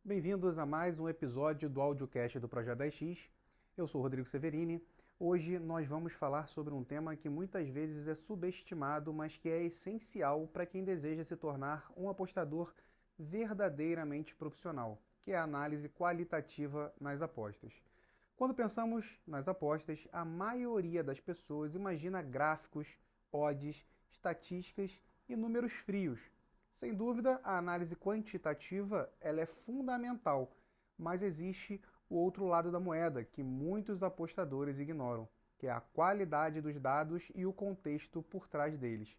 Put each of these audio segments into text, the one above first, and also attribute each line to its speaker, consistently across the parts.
Speaker 1: Bem-vindos a mais um episódio do AudioCast do Projeto 10X. Eu sou o Rodrigo Severini. Hoje nós vamos falar sobre um tema que muitas vezes é subestimado, mas que é essencial para quem deseja se tornar um apostador verdadeiramente profissional, que é a análise qualitativa nas apostas. Quando pensamos nas apostas, a maioria das pessoas imagina gráficos, odds, estatísticas e números frios. Sem dúvida, a análise quantitativa ela é fundamental, mas existe o outro lado da moeda que muitos apostadores ignoram, que é a qualidade dos dados e o contexto por trás deles.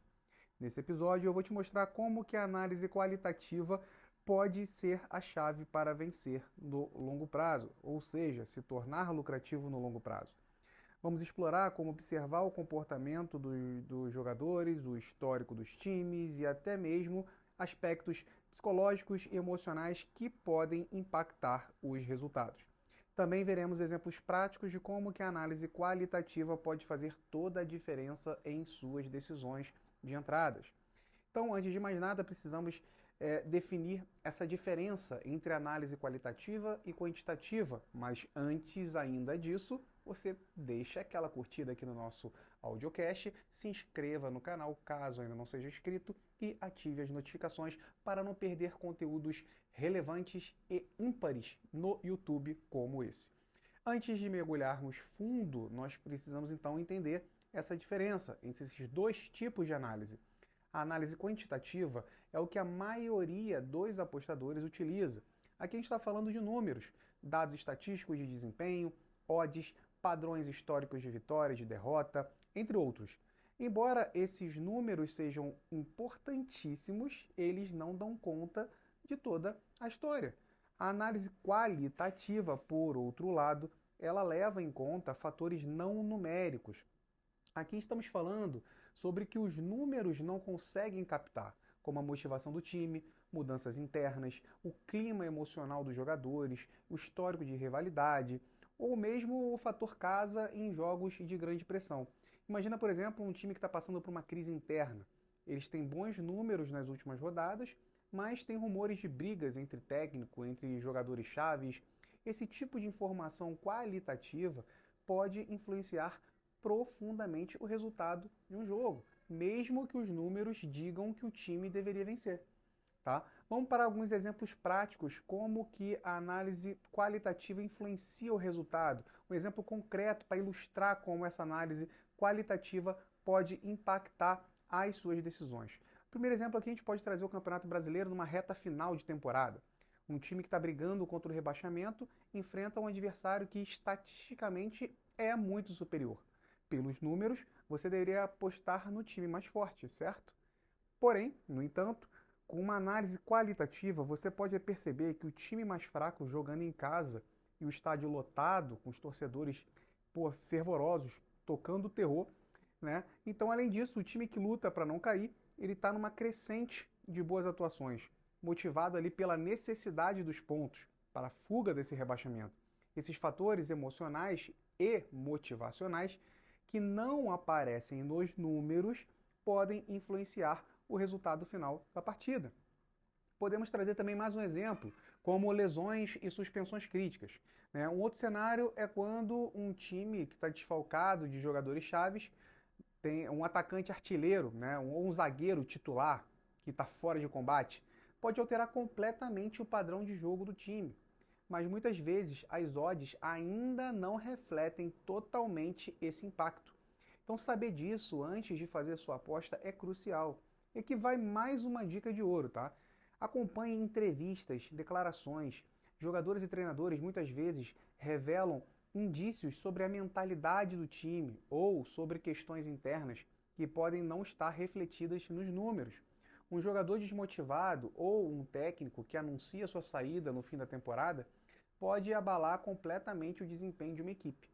Speaker 1: Nesse episódio eu vou te mostrar como que a análise qualitativa pode ser a chave para vencer no longo prazo, ou seja, se tornar lucrativo no longo prazo. Vamos explorar como observar o comportamento dos jogadores, o histórico dos times e até mesmo aspectos psicológicos e emocionais que podem impactar os resultados. Também veremos exemplos práticos de como que a análise qualitativa pode fazer toda a diferença em suas decisões de entradas. Então, antes de mais nada, precisamos definir essa diferença entre análise qualitativa e quantitativa. Mas antes ainda disso, você deixa aquela curtida aqui no nosso audiocast, se inscreva no canal caso ainda não seja inscrito e ative as notificações para não perder conteúdos relevantes e ímpares no YouTube como esse. Antes de mergulharmos fundo, nós precisamos então entender essa diferença entre esses dois tipos de análise. A análise quantitativa é o que a maioria dos apostadores utiliza. Aqui a gente está falando de números, dados estatísticos de desempenho, odds, padrões históricos de vitória, de derrota, entre outros. Embora esses números sejam importantíssimos, eles não dão conta de toda a história. A análise qualitativa, por outro lado, ela leva em conta fatores não numéricos. Aqui estamos falando sobre que os números não conseguem captar, como a motivação do time, mudanças internas, o clima emocional dos jogadores, o histórico de rivalidade, ou mesmo o fator casa em jogos de grande pressão. Imagina, por exemplo, um time que está passando por uma crise interna. Eles têm bons números nas últimas rodadas, mas tem rumores de brigas entre técnico, entre jogadores chaves. Esse tipo de informação qualitativa pode influenciar profundamente o resultado de um jogo, mesmo que os números digam que o time deveria vencer. Tá? Vamos para alguns exemplos práticos como que a análise qualitativa influencia o resultado. Um exemplo concreto para ilustrar como essa análise qualitativa pode impactar as suas decisões. Primeiro exemplo aqui a gente pode trazer o Campeonato Brasileiro numa reta final de temporada. Um time que está brigando contra o rebaixamento enfrenta um adversário que estatisticamente é muito superior. Pelos números, você deveria apostar no time mais forte, certo? Porém, no entanto, com uma análise qualitativa, você pode perceber que o time mais fraco jogando em casa e o estádio lotado, com os torcedores fervorosos, tocando terror, né? Então, além disso, o time que luta para não cair, ele está numa crescente de boas atuações, motivado ali pela necessidade dos pontos, para a fuga desse rebaixamento. Esses fatores emocionais e motivacionais que não aparecem nos números podem influenciar o resultado final da partida. Podemos trazer também mais um exemplo, como lesões e suspensões críticas. Um outro cenário é quando um time que está desfalcado de jogadores chaves tem um atacante artilheiro, ou um zagueiro titular que está fora de combate, pode alterar completamente o padrão de jogo do time. Mas muitas vezes as odds ainda não refletem totalmente esse impacto. Então saber disso antes de fazer sua aposta é crucial. E aqui vai mais uma dica de ouro, tá? Acompanhe entrevistas, declarações. Jogadores e treinadores muitas vezes revelam indícios sobre a mentalidade do time ou sobre questões internas que podem não estar refletidas nos números. Um jogador desmotivado ou um técnico que anuncia sua saída no fim da temporada pode abalar completamente o desempenho de uma equipe.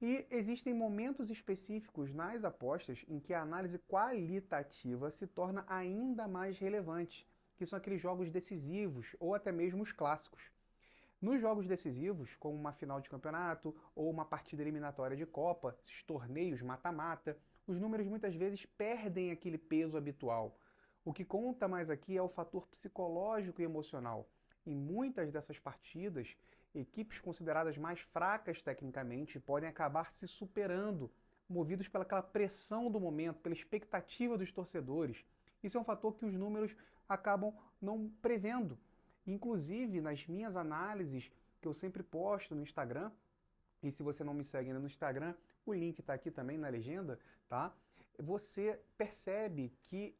Speaker 1: E existem momentos específicos nas apostas em que a análise qualitativa se torna ainda mais relevante, que são aqueles jogos decisivos ou até mesmo os clássicos. Nos jogos decisivos, como uma final de campeonato ou uma partida eliminatória de Copa, esses torneios mata-mata, os números muitas vezes perdem aquele peso habitual. O que conta mais aqui é o fator psicológico e emocional. Em muitas dessas partidas, equipes consideradas mais fracas tecnicamente podem acabar se superando, movidos pelaquela pressão do momento, pela expectativa dos torcedores. Isso é um fator que os números acabam não prevendo. Inclusive, nas minhas análises, que eu sempre posto no Instagram, e se você não me segue ainda no Instagram, o link está aqui também na legenda, tá? Você percebe que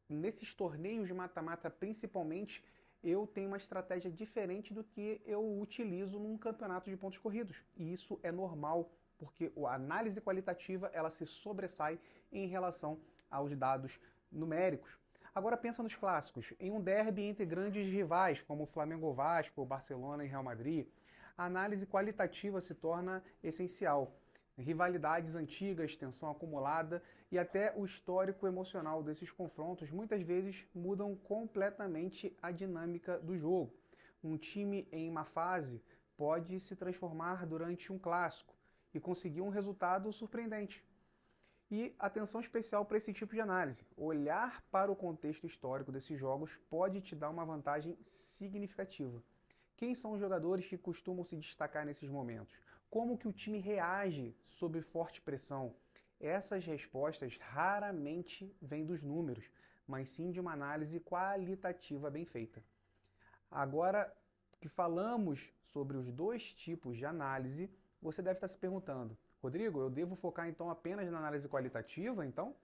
Speaker 1: nesses torneios de mata-mata, principalmente, eu tenho uma estratégia diferente do que eu utilizo num campeonato de pontos corridos. E isso é normal, porque a análise qualitativa ela se sobressai em relação aos dados numéricos. Agora pensa nos clássicos. Em um derby entre grandes rivais, como Flamengo-Vasco, Barcelona e Real Madrid, a análise qualitativa se torna essencial. Rivalidades antigas, tensão acumulada e até o histórico emocional desses confrontos muitas vezes mudam completamente a dinâmica do jogo. Um time em uma fase pode se transformar durante um clássico e conseguir um resultado surpreendente. E atenção especial para esse tipo de análise. Olhar para o contexto histórico desses jogos pode te dar uma vantagem significativa. Quem são os jogadores que costumam se destacar nesses momentos? Como que o time reage sob forte pressão? Essas respostas raramente vêm dos números, mas sim de uma análise qualitativa bem feita. Agora que falamos sobre os dois tipos de análise, você deve estar se perguntando, Rodrigo, eu devo focar então apenas na análise qualitativa, então?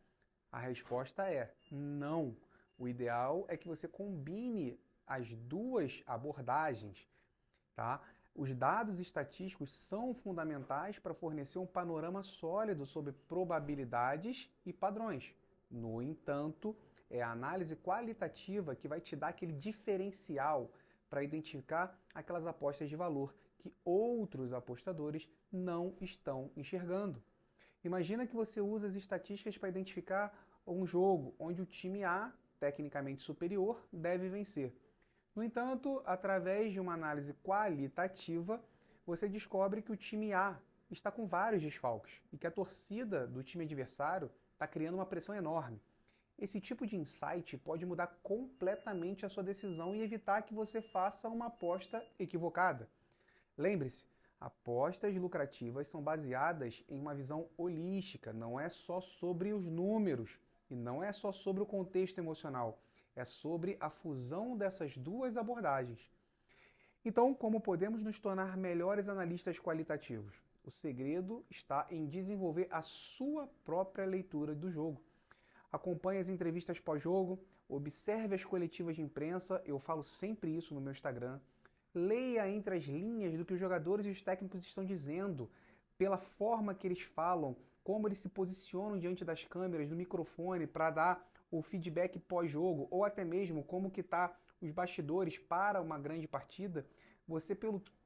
Speaker 1: A resposta é não. O ideal é que você combine as duas abordagens, tá? Os dados estatísticos são fundamentais para fornecer um panorama sólido sobre probabilidades e padrões. No entanto, é a análise qualitativa que vai te dar aquele diferencial para identificar aquelas apostas de valor que outros apostadores não estão enxergando. Imagina que você usa as estatísticas para identificar um jogo onde o time A, tecnicamente superior, deve vencer. No entanto, através de uma análise qualitativa, você descobre que o time A está com vários desfalques e que a torcida do time adversário está criando uma pressão enorme. Esse tipo de insight pode mudar completamente a sua decisão e evitar que você faça uma aposta equivocada. Lembre-se, apostas lucrativas são baseadas em uma visão holística, não é só sobre os números e não é só sobre o contexto emocional. É sobre a fusão dessas duas abordagens. Então, como podemos nos tornar melhores analistas qualitativos? O segredo está em desenvolver a sua própria leitura do jogo. Acompanhe as entrevistas pós-jogo, observe as coletivas de imprensa, eu falo sempre isso no meu Instagram. Leia entre as linhas do que os jogadores e os técnicos estão dizendo, pela forma que eles falam, como eles se posicionam diante das câmeras, do microfone, para dar o feedback pós-jogo, ou até mesmo como que tá os bastidores para uma grande partida, você,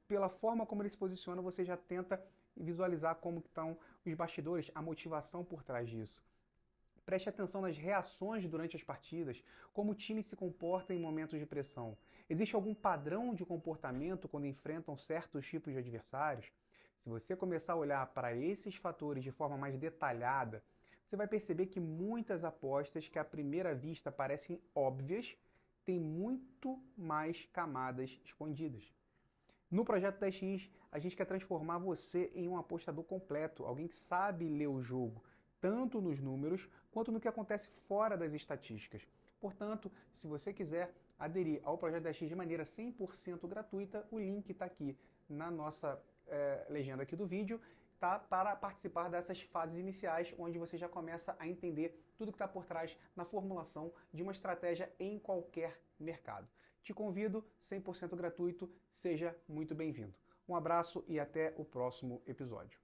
Speaker 1: pela forma como ele se posiciona, você já tenta visualizar como que estão os bastidores, a motivação por trás disso. Preste atenção nas reações durante as partidas, como o time se comporta em momentos de pressão. Existe algum padrão de comportamento quando enfrentam certos tipos de adversários? Se você começar a olhar para esses fatores de forma mais detalhada, você vai perceber que muitas apostas que à primeira vista parecem óbvias têm muito mais camadas escondidas. No Projeto 10x, a gente quer transformar você em um apostador completo, alguém que sabe ler o jogo, tanto nos números quanto no que acontece fora das estatísticas. Portanto, se você quiser aderir ao Projeto 10x de maneira 100% gratuita, o link está aqui na nossa legenda aqui do vídeo, tá? Para participar dessas fases iniciais, onde você já começa a entender tudo que está por trás na formulação de uma estratégia em qualquer mercado. Te convido, 100% gratuito, seja muito bem-vindo. Um abraço e até o próximo episódio.